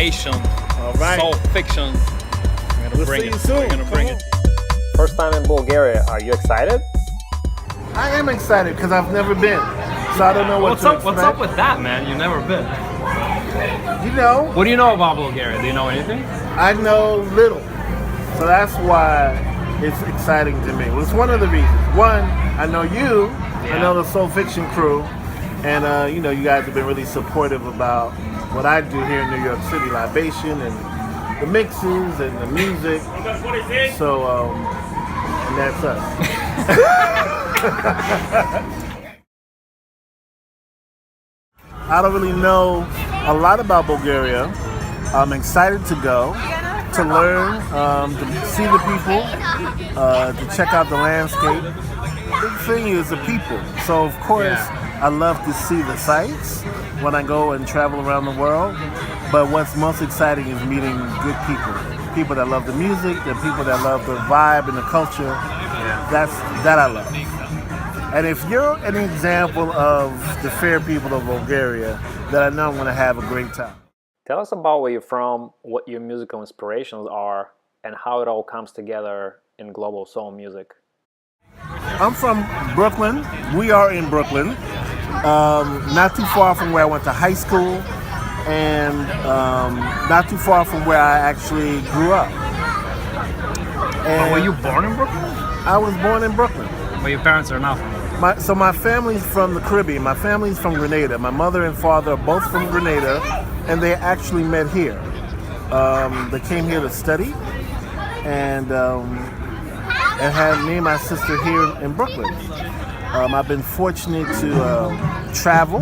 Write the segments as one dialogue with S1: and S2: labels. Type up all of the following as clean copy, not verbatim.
S1: Libation,
S2: All right.
S1: Soul Fiction.
S2: We'll see you soon.
S1: We're gonna bring it.
S3: First time in Bulgaria, are you excited?
S2: I am excited because I've never been, so I don't know what to expect.
S1: What's up with that, man? You've never been.
S2: You know,
S1: What do you know about Bulgaria? Do you know anything?
S2: I know little, so that's why it's exciting to me. Well, it's one of the reasons. One, I know you, I know the Soul Fiction crew, and you know, you guys have been really supportive about what I do here in New York City, Libation, and the mixes and the music. So, and that's us. I don't really know a lot about Bulgaria. I'm excited to go, to learn, to see the people, to check out the landscape. Big thing is the people. So of course, I love to see the sights when I go and travel around the world. But what's most exciting is meeting good people. People that love the music, the people that love the vibe and the culture. That I love. And if you're an example of the fair people of Bulgaria, then I know I'm going to have a great time.
S3: Tell us about where you're from, what your musical inspirations are, and how it all comes together in global soul music.
S2: I'm from Brooklyn. We are in Brooklyn. Not too far from where I went to high school, and not too far from where I actually grew up. And
S1: Were you born in Brooklyn?
S2: I was born in Brooklyn.
S1: Well, your parents are not from Brooklyn.
S2: So my family's from the Caribbean. My family's from Grenada. My mother and father are both from Grenada, and they actually met here. They came here to study, and had me and my sister here in Brooklyn. I've been fortunate to travel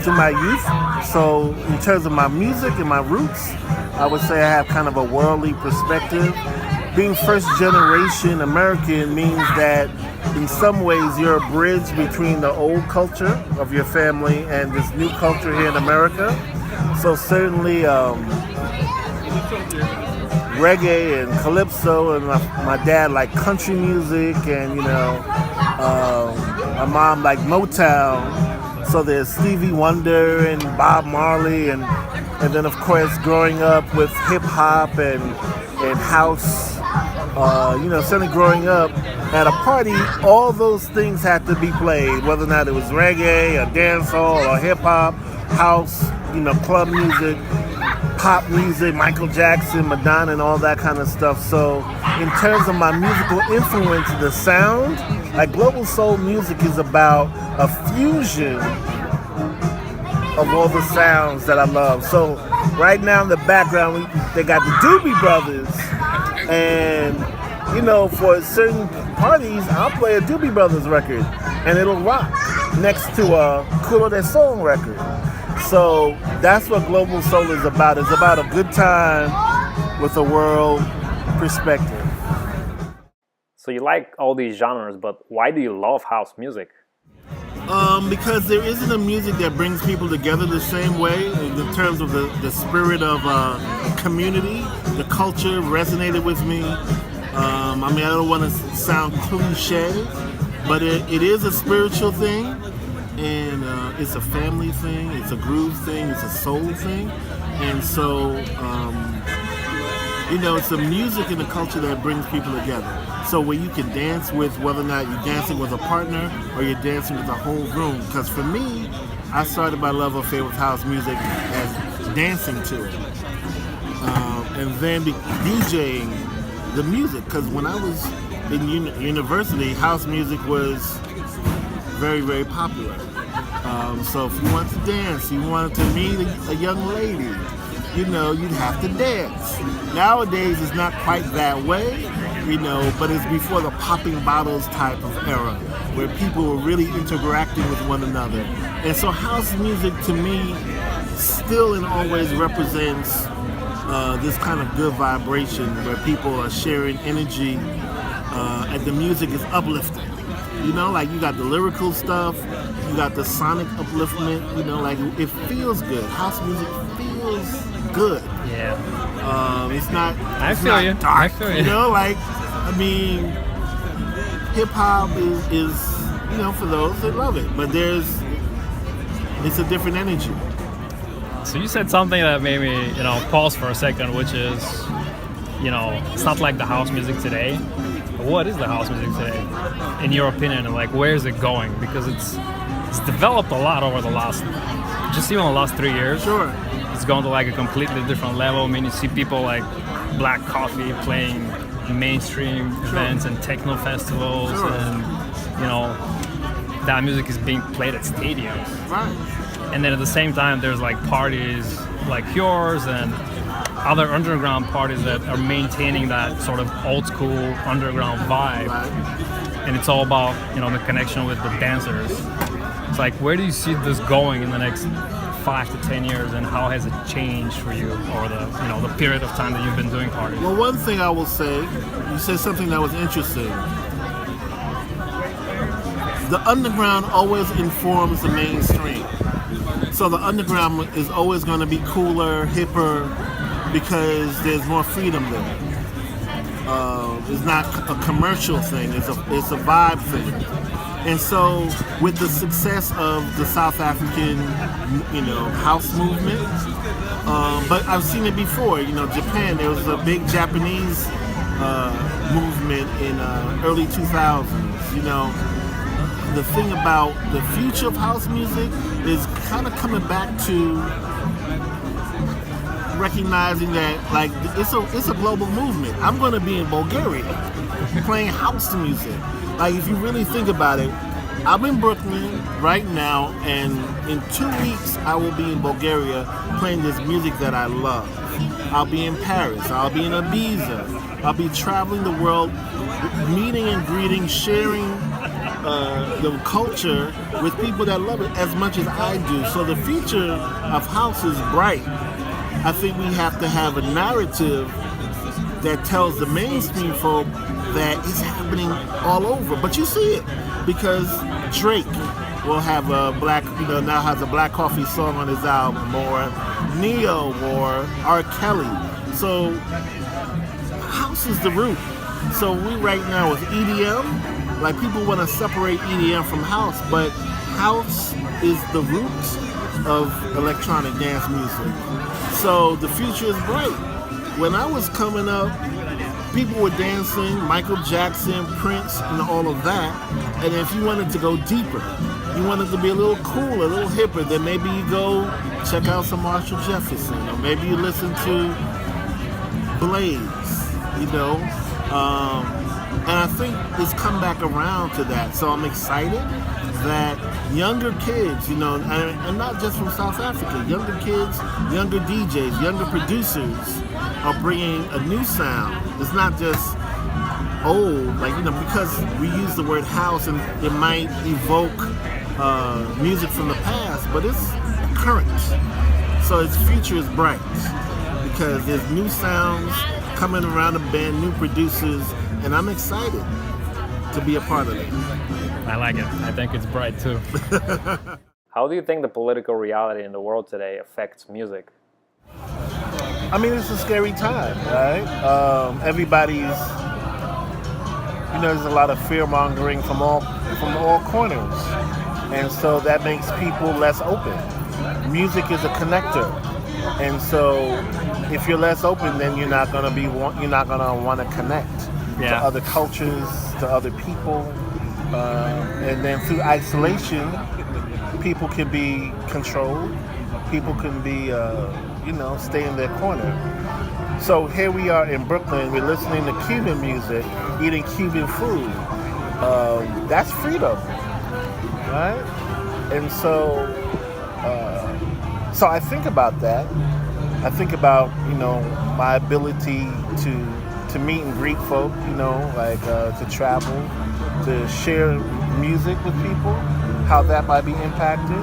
S2: through my youth. So in terms of my music and my roots, I would say I have kind of a worldly perspective. Being first generation American means that in some ways you're a bridge between the old culture of your family and this new culture here in America. So certainly reggae and calypso, and my dad liked country music, and you know, my mom liked Motown. So there's Stevie Wonder and Bob Marley, and then of course growing up with hip hop and house. You know, certainly growing up at a party, all those things had to be played, whether or not it was reggae or dancehall or hip hop, house, you know, club music, pop music, Michael Jackson, Madonna, and all that kind of stuff. So in terms of my musical influence, the sound, like global soul music is about a fusion of all the sounds that I love. So right now in the background, they got the Doobie Brothers, and you know, for certain parties, I'll play a Doobie Brothers record, and it'll rock next to a Culo de Soul record. So that's what global soul is about. It's about a good time with a world perspective.
S3: So you like all these genres, but why do you love house music?
S2: Because there isn't a music that brings people together the same way in terms of the spirit of community. The culture resonated with me. I mean, I don't want to sound cliche, but it is a spiritual thing, and it's a family thing, it's a groove thing, it's a soul thing. And so, you know, it's the music and the culture that brings people together. So where you can dance with, whether or not you're dancing with a partner or you're dancing with the whole room. Because for me, I started my love affair with house music as dancing to it. And then DJing the music. Because when I was in university, house music was very, very popular. So if you wanted to dance, you wanted to meet a young lady, you know, you'd have to dance. Nowadays, it's not quite that way, you know, but it's before the popping bottles type of era, where people were really interacting with one another. And so house music, to me, still and always represents this kind of good vibration, where people are sharing energy, and the music is uplifting. You know, like you got the lyrical stuff, you got the sonic upliftment, you know, like it feels good. House music feels good.
S1: Yeah.
S2: It's not dark,
S1: I feel you.
S2: You know, like, I mean, hip hop is, you know, for those that love it, but it's a different energy.
S1: So you said something that made me, pause for a second, which is, it's not like the house music today. What is the house music today, in your opinion, and like where is it going? Because it's developed a lot over the last, just even the last 3 years.
S2: Sure.
S1: It's gone to like a completely different level. I mean, you see people like Black Coffee playing mainstream events and techno festivals, and that music is being played at stadiums.
S2: Right.
S1: And then at the same time, there's like parties like yours and other underground parties that are maintaining that sort of old school underground vibe.
S2: Right.
S1: And it's all about, the connection with the dancers. It's like, where do you see this going in the next 5 to 10 years, and how has it changed for you over the period of time that you've been doing parties?
S2: Well, one thing I will say, you said something that was interesting. The underground always informs the mainstream. So the underground is always going to be cooler, hipper, because there's more freedom there. It's not a commercial thing, it's a vibe thing. And so with the success of the South African, house movement, but I've seen it before, Japan, there was a big Japanese movement in early 2000s, The thing about the future of house music is kind of coming back to recognizing that like it's a global movement. I'm going to be in Bulgaria playing house music. Like if you really think about it, I'm in Brooklyn right now, and in 2 weeks I will be in Bulgaria playing this music that I love. I'll be in Paris, I'll be in Ibiza, I'll be traveling the world, meeting and greeting, sharing the culture with people that love it as much as I do. So the future of house is bright. I think we have to have a narrative that tells the mainstream folk that it's happening all over. But you see it because Drake will have a now has a Black Coffee song on his album, or Neo, or R. Kelly. So house is the root. So we right now with EDM, like people want to separate EDM from house, but house is the root of electronic dance music. So the future is bright. When I was coming up, people were dancing, Michael Jackson, Prince, and all of that. And if you wanted to go deeper, you wanted to be a little cooler, a little hipper, then maybe you go check out some Marshall Jefferson, or maybe you listen to Blaze, and I think it's come back around to that. So I'm excited that younger kids, and not just from South Africa, younger kids, younger DJs, younger producers are bringing a new sound. It's not just old, because we use the word house and it might evoke music from the past, but it's current. So its future is bright because there's new sounds coming around the band, new producers, and I'm excited to be a part of it.
S1: I like it. I think it's bright too.
S3: How do you think the political reality in the world today affects music?
S2: I mean, it's a scary time, right? Everybody's, there's a lot of fear mongering from all corners, and so that makes people less open. Music is a connector, and so if you're less open, then you're not gonna want to connect to other cultures, to other people, and then through isolation, people can be controlled. People can be, stay in their corner. So here we are in Brooklyn. We're listening to Cuban music, eating Cuban food. That's freedom, right? And so I think about that. I think about my ability to meet and greet folk, to travel, to share music with people, how that might be impacted,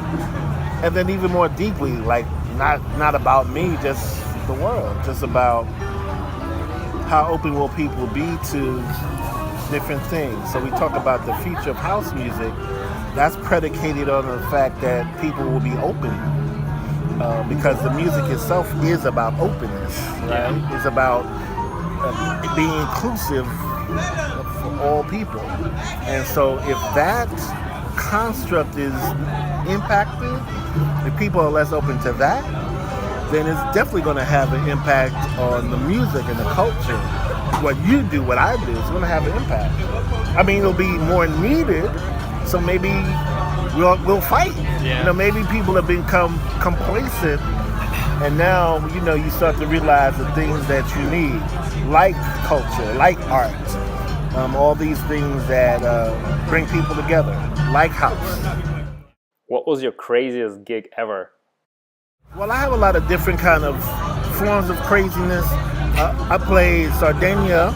S2: and then even more deeply, like not about me, just the world, just about how open will people be to different things. So we talk about the future of house music. That's predicated on the fact that people will be open, because the music itself is about openness, right?
S1: Yeah.
S2: It's about being inclusive for all people. And so if that construct is impacted, if people are less open to that, then it's definitely going to have an impact on the music and the culture. What you do, what I do, it's going to have an impact. I mean, it'll be more needed, so maybe we'll fight.
S1: Yeah.
S2: You know, maybe people have become complacent, and now, you know, you start to realize the things that you need, like culture, like art, all these things that bring people together, like house.
S3: What was your craziest gig ever?
S2: Well, I have a lot of different kind of forms of craziness. I played Sardinia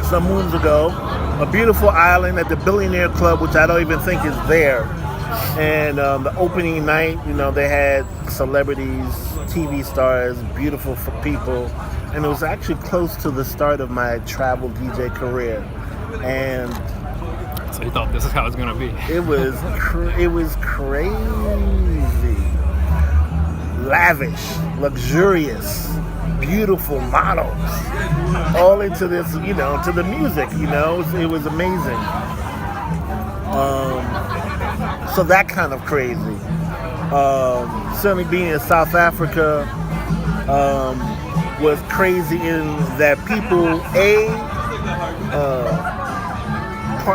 S2: some moons ago, a beautiful island at the Billionaire Club, which I don't even think is there. And the opening night, you know, they had celebrities, TV stars, beautiful people. And it was actually close to the start of my travel DJ career. And
S1: so you thought this is how it's gonna be?
S2: It was crazy, lavish, luxurious, beautiful models, all into this, you know, to the music. You know, it was amazing. So that kind of crazy. Certainly being in South Africa was crazy in that people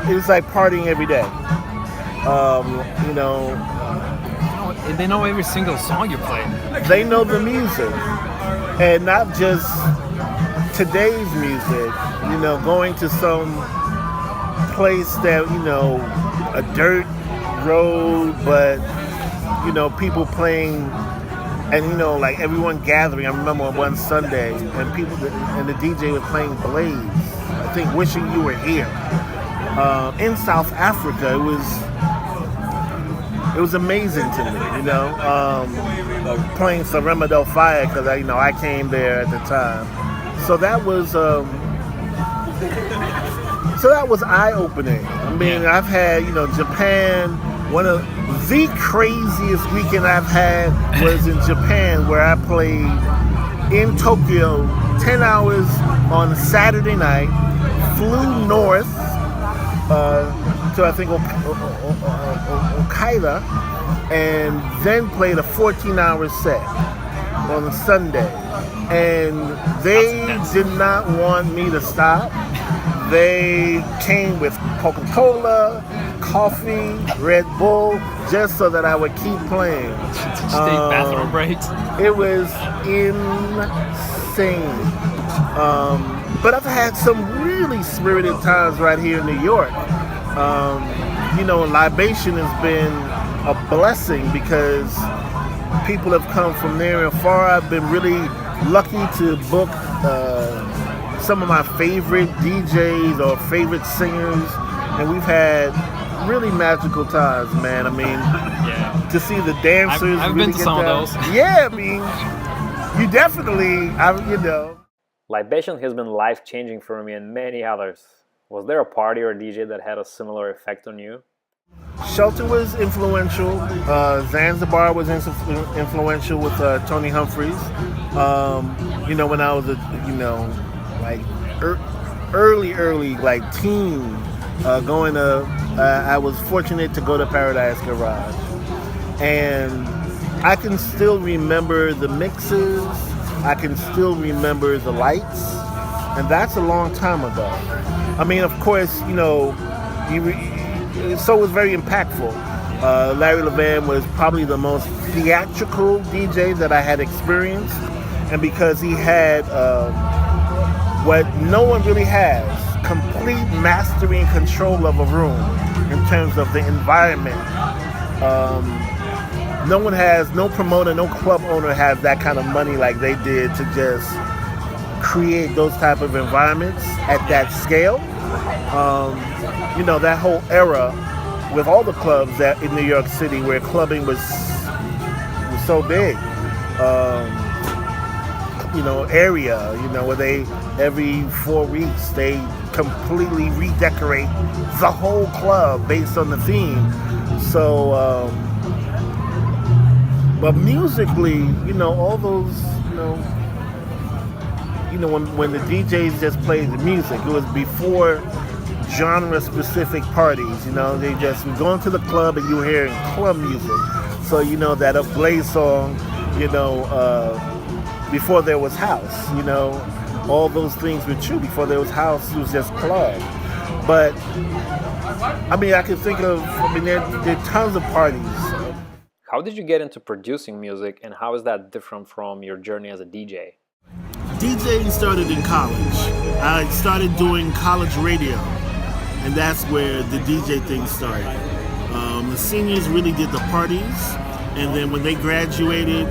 S2: it's like partying every day. You know,
S1: they know every single song you play.
S2: They know the music, and not just today's music. You know, going to some place that, you know, a dirt road, but, you know, people playing, and, you know, like everyone gathering. I remember on one Sunday, and the DJ was playing Blaze. I think Wishing You Were Here. In South Africa, it was amazing to me, you know, playing Sarema Del Fire, because I came there at the time. So that was eye-opening. I mean, I've had, you know, Japan. One of the craziest weekend I've had was in Japan, where I played in Tokyo 10 hours on Saturday night, flew north to, I think, Okinawa, and then played a 14-hour set on Sunday. And they did not want me to stop. They came with Coca-Cola, coffee, Red Bull, just so that I would keep playing.
S1: State bathroom breaks.
S2: It was insane. But I've had some really spirited times right here in New York. You know, Libation has been a blessing because people have come from near and far. I've been really lucky to book some of my favorite DJs or favorite singers, and we've had really magical times, man. I mean, to see the dancers.
S1: I've
S2: really
S1: been to some of those.
S2: Yeah, I mean, you definitely, you know.
S3: Libation has been life-changing for me and many others. Was there a party or DJ that had a similar effect on you?
S2: Shelter was influential. Zanzibar was influential with Tony Humphries. You know, when I was like early, like teen, going to, I was fortunate to go to Paradise Garage. And I can still remember the mixes. I can still remember the lights. And that's a long time ago. I mean, of course, you know, so it was very impactful. Larry Levan was probably the most theatrical DJ that I had experienced. And because he had what no one really has, complete mastery and control of a room in terms of the environment. No promoter, no club owner has that kind of money like they did to just create those type of environments at that scale. You know, that whole era with all the clubs that in New York City where clubbing was so big. You know, area, you know, where they, every 4 weeks, they completely redecorate the whole club based on the theme. So, but musically, you know, all those, when the DJs just played the music, it was before genre-specific parties, you know, they just were going to the club and you were hearing club music. So, you know, that Blaze song, you know, before there was house, you know. All those things were true. Before there was house, it was just club. But, I mean, I can think of, there are tons of parties.
S3: How did you get into producing music, and how is that different from your journey as a DJ?
S2: DJing started in college. I started doing college radio, and that's where the DJ thing started. The seniors really did the parties, and then when they graduated,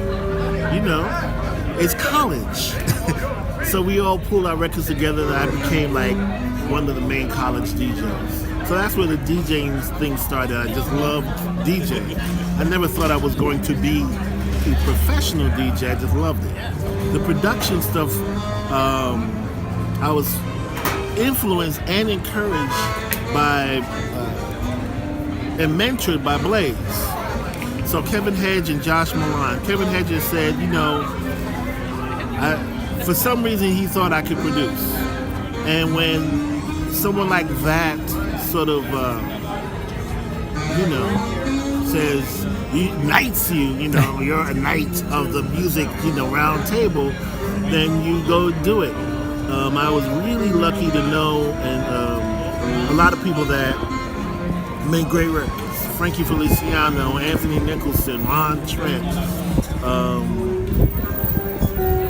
S2: you know, it's college. So we all pulled our records together, and I became like one of the main college DJs. So that's where the DJing thing started. I just loved DJing. I never thought I was going to be a professional DJ. I just loved it. The production stuff, I was influenced and encouraged by and mentored by Blaze. So Kevin Hedge and Josh Milan. Kevin Hedge has said, you know, for some reason he thought I could produce. And when someone like that sort of, you know, says, knights you, you know, you're a knight of the music, you know, round table, then you go do it. I was really lucky to know and a lot of people that made great records. Frankie Feliciano, Anthony Nicholson, Ron Trent,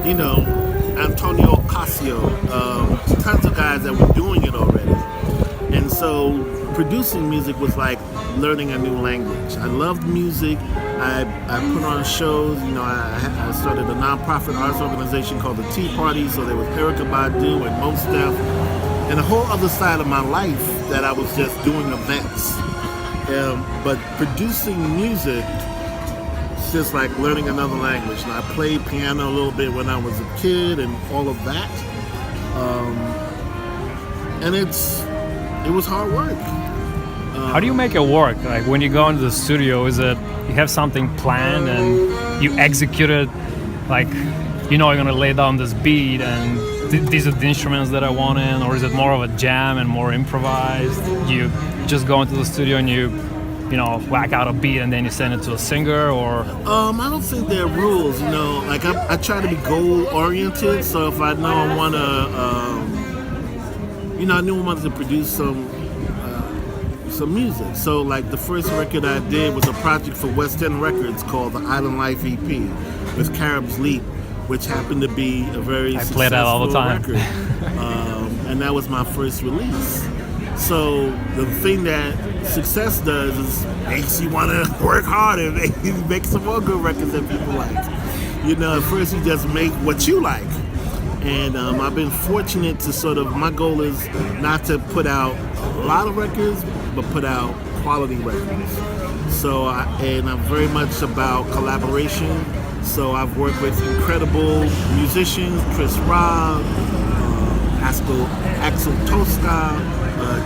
S2: you know, Antonio Ocasio, tons of guys that were doing it already. And so producing music was like learning a new language. I loved music. I put on shows. You know, I started a nonprofit arts organization called the Tea Party. So there was Erykah Badu and Mos Def, and a whole other side of my life that I was just doing events. But producing music, it's just like learning another language. And I played piano a little bit when I was a kid and all of that. And it was hard work.
S1: How do you make it work? Like when you go into the studio, is it you have something planned and you execute it, like you know you're gonna lay down this beat and these are the instruments that I want in, or is it more of a jam and more improvised? You just go into the studio and you know, whack out a beat and then you send it to a singer, or?
S2: I don't think there are rules, you know. Like I try to be goal oriented, so if I know I want to, you know, I knew I wanted to produce some music. So like the first record I did was a project for West End Records called the Island Life EP with Carib's Leap, which happened to be a very successful
S1: play that all the time.
S2: record. And that was my first release. So the thing that success does is makes you want to work harder, make some more good records that people like. You know, at first you just make what you like. And I've been fortunate to sort of, my goal is not to put out a lot of records, but put out quality records. So, and I'm very much about collaboration. So I've worked with incredible musicians, Chris Robb, Axel Tosca,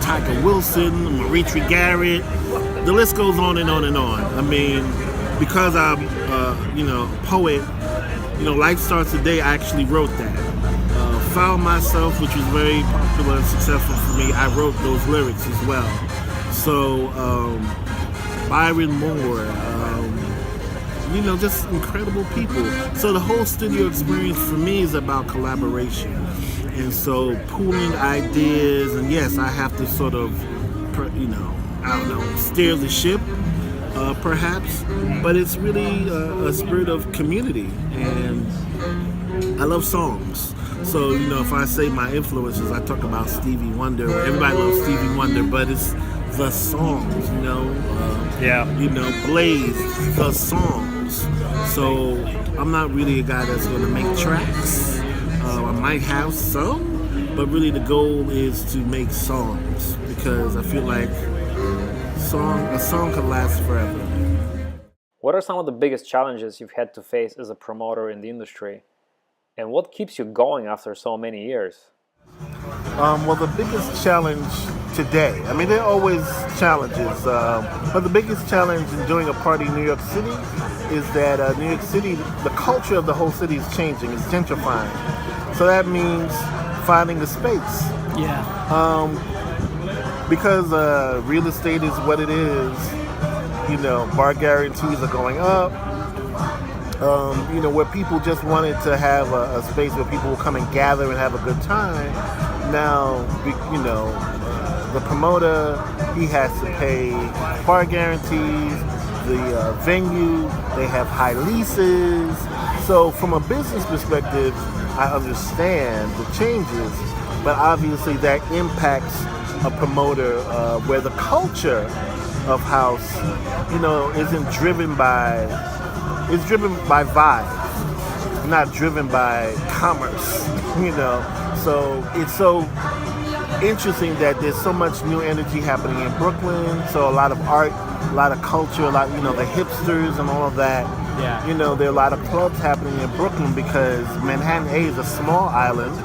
S2: Tiger Wilson, Maritri Garrett. The list goes on and on and on. I mean, because I'm, you know, a poet, you know, Life Starts Today, I actually wrote that. Found Myself, which was very popular and successful for me, I wrote those lyrics as well. So, Byron Moore, you know, just incredible people. So the whole studio experience for me is about collaboration. And so pooling ideas, and yes, I have to sort of, you know, I don't know, steer the ship, perhaps, but it's really a spirit of community, and I love songs. So, you know, if I say my influences, I talk about Stevie Wonder. Everybody loves Stevie Wonder, but it's the songs, you know. You know, Blaze, the songs. So I'm not really a guy that's going to make tracks. I might have some, but really the goal is to make songs, because I feel like a song can last forever.
S3: What are some of the biggest challenges you've had to face as a promoter in the industry? And what keeps you going after so many years?
S2: Well, the biggest challenge today, I mean, there are always challenges, but the biggest challenge in doing a party in New York City is that New York City, the culture of the whole city is changing, it's gentrifying. So that means finding a space.
S1: Yeah.
S2: Because real estate is what it is, you know, bar guarantees are going up. where people just wanted to have a space where people will come and gather and have a good time. Now, the promoter, he has to pay bar guarantees, the venue, they have high leases. So from a business perspective, I understand the changes, but obviously that impacts a promoter where the culture of house, isn't driven by, it's driven by vibe, not driven by commerce, So it's so interesting that there's so much new energy happening in Brooklyn. So a lot of art, a lot of culture, a lot, the hipsters and all of that.
S1: Yeah.
S2: There are a lot of clubs happening in Brooklyn because Manhattan A is a small island.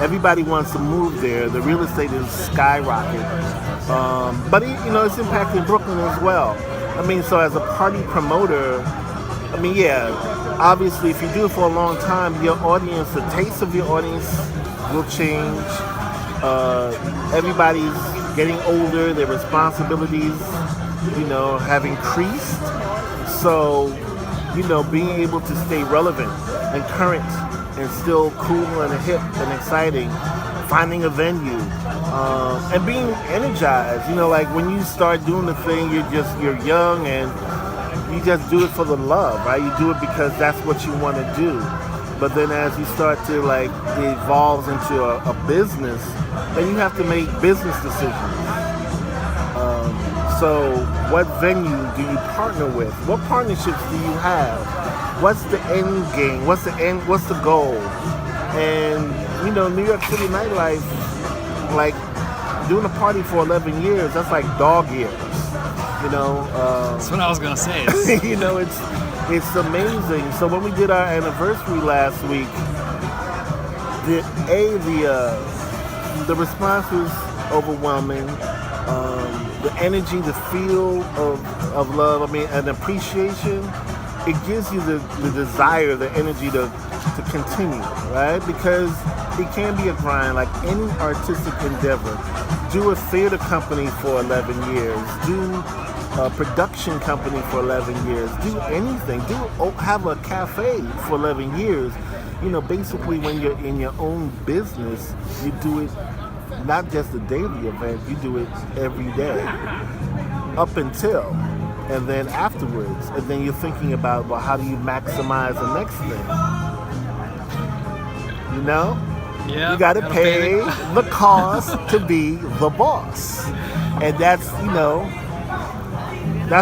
S2: Everybody wants to move there. The real estate is skyrocket. But it's impacting Brooklyn as well. So as a party promoter, obviously if you do it for a long time, your audience, the taste of your audience will change. Everybody's getting older, their responsibilities, have increased. So, being able to stay relevant and current and still cool and hip and exciting, finding a venue, and being energized. Like when you start doing the thing, you're young and you just do it for the love, right? You do it because that's what you want to do. But then as you start to it evolves into a business, then you have to make business decisions. So what venue do you partner with? What partnerships do you have? What's the end game? What's the goal? And New York City nightlife, doing a party for 11 years, that's like dog years.
S1: That's what I was gonna say.
S2: It's amazing. So when we did our anniversary last week, the response was overwhelming. The energy, the feel of love, and appreciation, it gives you the desire, the energy to continue, right? Because it can be a grind, like any artistic endeavor. Do a theater company for 11 years. Do a production company for 11 years. Do anything. Have a cafe for 11 years. Basically when you're in your own business, you do it not just a daily event, you do it every day. Up until, and then afterwards. And then you're thinking about, well, how do you maximize the next thing?
S1: Yeah,
S2: you gotta pay the cost to be the boss. And that's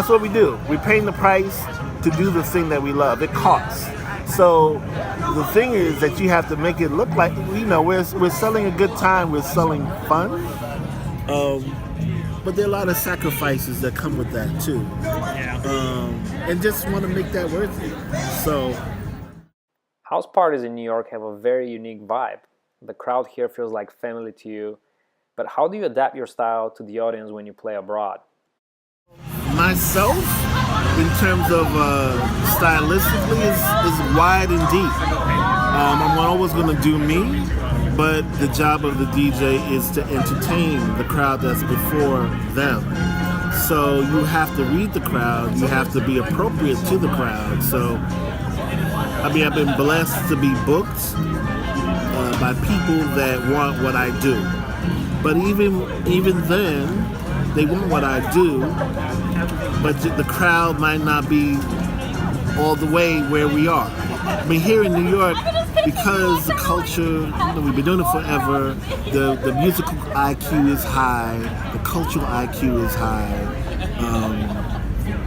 S2: what we do. We're paying the price to do the thing that we love. It costs. So the thing is that you have to make it look like, we're selling a good time, we're selling fun. But there are a lot of sacrifices that come with that too.
S1: Yeah.
S2: And just want to make that worth it. So
S3: house parties in New York have a very unique vibe. The crowd here feels like family to you. But how do you adapt your style to the audience when you play abroad?
S2: Myself, in terms of stylistically, is wide and deep. I'm always going to do me, but the job of the DJ is to entertain the crowd that's before them. So you have to read the crowd, you have to be appropriate to the crowd. So, I've been blessed to be booked by people that want what I do. But even then, they want what I do, but the crowd might not be all the way where we are. Here in New York, because the culture, we've been doing it forever, the musical IQ is high, the cultural IQ is high.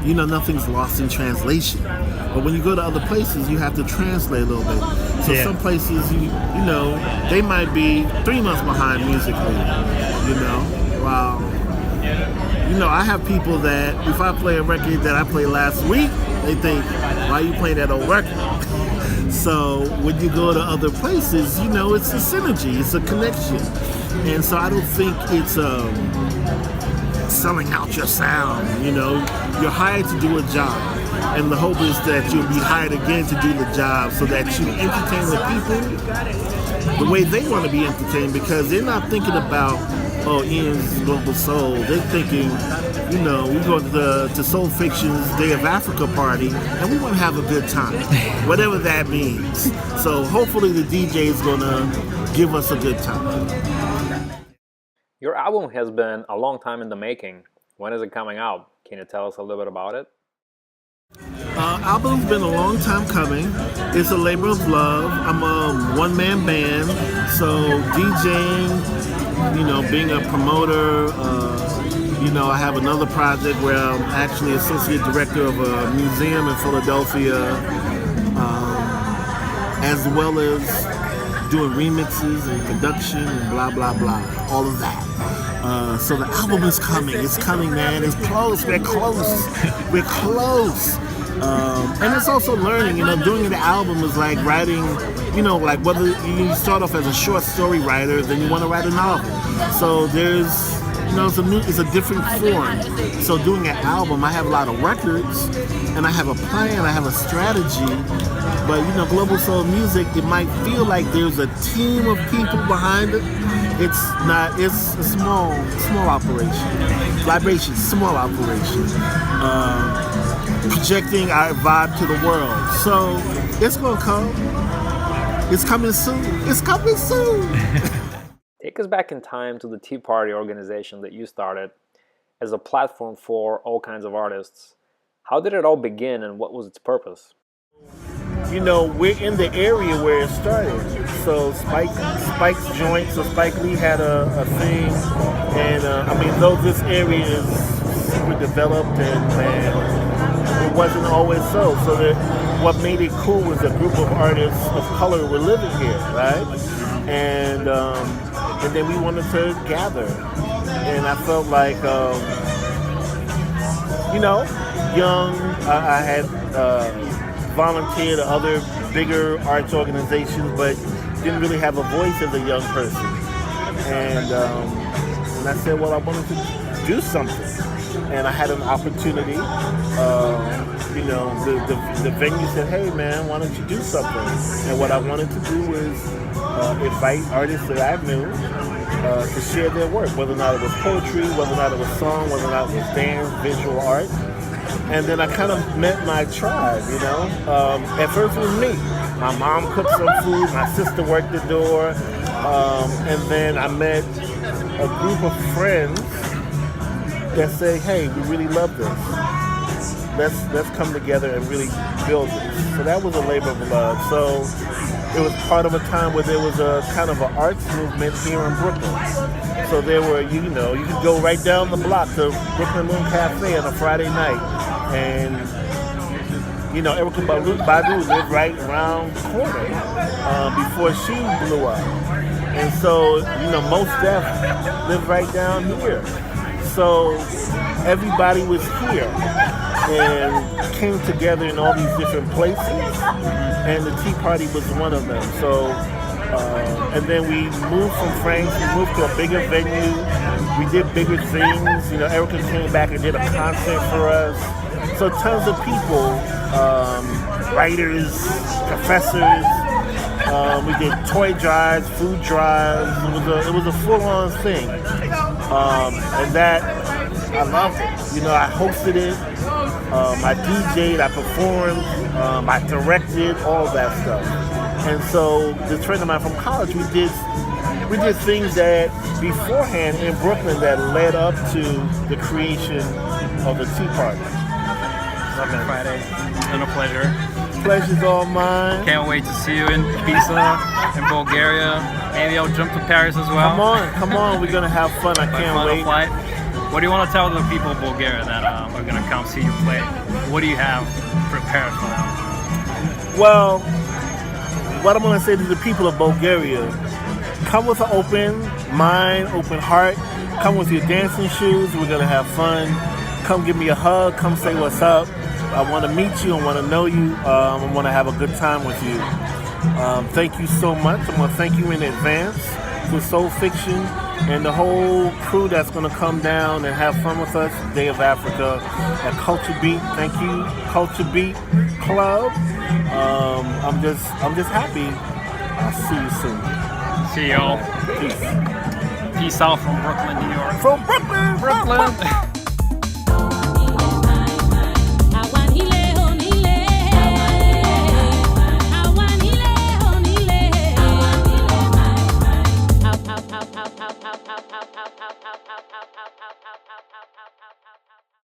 S2: Nothing's lost in translation. But when you go to other places, you have to translate a little bit. So some places, they might be 3 months behind musically, while I have people that if I play a record that I played last week, they think, why are you playing that old record? So when you go to other places, it's a synergy, it's a connection. And so I don't think it's selling out your sound, You're hired to do a job. And the hope is that you'll be hired again to do the job so that you entertain the people the way they want to be entertained, because they're not thinking about oh, Ian's Global Soul, they're thinking, you know, we go to Soul Fiction's Day of Africa party and we want to have a good time, whatever that means. So hopefully the DJ is going to give us a good time.
S3: Your album has been a long time in the making. When is it coming out? Can you tell us a little bit about it?
S2: Album's been a long time coming. It's a labor of love. I'm a one-man band, so DJing, you know, being a promoter, you know, I have another project where I'm actually associate director of a museum in Philadelphia, as well as doing remixes and production and blah, blah, blah, all of that. So the album is coming. It's coming, man. It's close. We're close. We're close. And it's also learning, you know, doing the album is like writing, you know, like whether you start off as a short story writer, then you want to write a novel. So there's, you know, it's a different form. So doing an album, I have a lot of records, and I have a plan, I have a strategy. But, you know, Global Soul Music, it might feel like there's a team of people behind it. It's not, it's a small operation. Libation, small operation. Projecting our vibe to the world. So it's gonna come. It's coming soon. It's coming soon.
S3: Take us back in time to the Tea Party organization that you started as a platform for all kinds of artists. How did it all begin and what was its purpose?
S2: You know, we're in the area where it started. So Spike's joint, so Spike Lee had a thing. And I mean, though this area is super developed and it wasn't always so. So what made it cool was a group of artists of color were living here, right? And then we wanted to gather. And I felt like, you know, young, I had volunteered at other bigger arts organizations, but didn't really have a voice as a young person. And I said, well, I wanted to do something. And I had an opportunity, you know, the venue said, hey man, why don't you do something? And what I wanted to do was invite artists that I knew to share their work, whether or not it was poetry, whether or not it was song, whether or not it was dance, visual art. And then I kind of met my tribe, you know. At first it was me. My mom cooked some food, my sister worked the door, and then I met a group of friends that say, hey, we really love this. Let's come together and really build this. So that was a labor of love. So it was part of a time where there was a kind of an arts movement here in Brooklyn. So there were, you know, you could go right down the block to Brooklyn Moon Cafe on a Friday night. And, you know, Erykah Badu lived right around the corner before she blew up. And so, you know, Mos Def lived right down here. So everybody was here and came together in all these different places, and the Tea Party was one of them. So, and then we moved from France, we moved to a bigger venue, we did bigger things. You know, Erykah came back and did a concert for us. So tons of people, writers, professors, we did toy drives, food drives. It was a full-on thing. And that, I loved it. You know, I hosted it, I DJ'd, I performed, I directed, all that stuff. And so this friend of mine from college, we did things that beforehand in Brooklyn that led up to the creation of the Tea Party.
S1: Love it. Friday. It's been a pleasure.
S2: Pleasure's all mine.
S1: Can't wait to see you in Pisa, in Bulgaria. Maybe I'll jump to Paris as well.
S2: Come on, we're gonna have fun. I can't wait.
S1: Flight. What do you want to tell the people of Bulgaria that are gonna come see you play? What do you have prepared for them?
S2: Well, what I'm gonna say to the people of Bulgaria: come with an open mind, open heart. Come with your dancing shoes. We're gonna have fun. Come give me a hug. Come say what's up. I want to meet you. I want to know you. I want to have a good time with you. Thank you so much. I want to thank you in advance to Soul Fiction and the whole crew that's going to come down and have fun with us. Day of Africa at Culture Beat. Thank you, Culture Beat Club. I'm just happy. I'll see you soon.
S1: See y'all.
S2: Peace.
S1: Peace. Peace out from Brooklyn, New York.
S2: From Brooklyn.
S1: Brooklyn.